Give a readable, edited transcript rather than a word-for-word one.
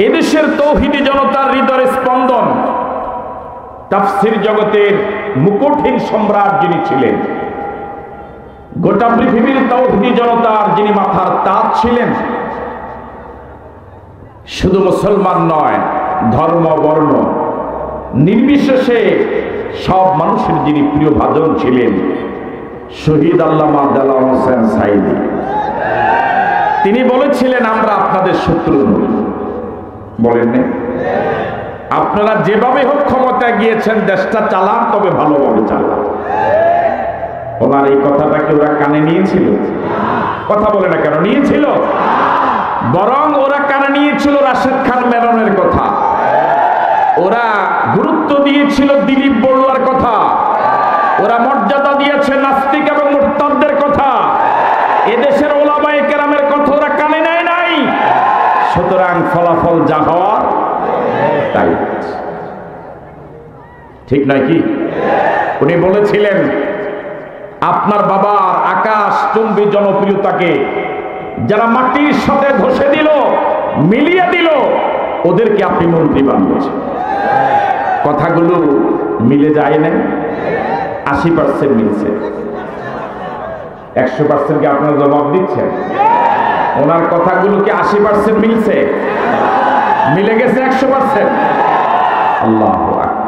এদেশের তৌহিদি জনতার হৃদয়ের স্পন্দন, তাফসীর জগতের মুকুটহীন সম্রাট যিনি ছিলেন, গোটা পৃথিবীর তৌহিদি জনতার যিনি মাথার তাজ ছিলেন, শুধু মুসলমান নয়, ধর্ম বর্ণ নির্বিশেষে সব মানুষের যিনি প্রিয় ভাজন ছিলেন, শহীদ আল্লামা দেলাওয়ার হোসেন সাঈদী। তিনি বলেছিলেন, আমরা আপনাদের শত্রু নই। বলেন না? আপনারা যেভাবে হোক ক্ষমতায় গিয়েছেন, দেশটা চালান, তবে ভালোভাবে চালান। ওনার এই কথাটাকে ওরা কানে নিয়েছিল? কথা বলে না কেন? নিয়েছিল? বরং ওরা কানে নিয়েছিল রাশেদ খান মেননের কথা, ওরা গুরুত্ব দিয়েছিল দিলীপ বড়ুয়ার কথা, ওরা মর্যাদা দিয়েছে নাস্তিক এবং মুরতাদদের কথা, এদেশের ওলামায়ে কেরামের কথা ওরা কানে নেয় নাই। সুতরাং ফলাফল যা হওয়ার তাই। ঠিক নয় কি? উনি বলেছিলেন, আপনার বাবার আকাশ চুম্বী জনপ্রিয়তাকে যারা মাটির সাথে ধসে দিল, মিলিয়ে দিল, ওদেরকে আপনি মন্ত্রী বানিয়েছেন। কথাগুলো মিলে যায় না? 80% মিলছে। 100% কি আপনারা জবাব দিচ্ছেন? ওনার কথাগুলো কি 80% মিলছে? মিলে গেছে 100%? আল্লাহু আকবার।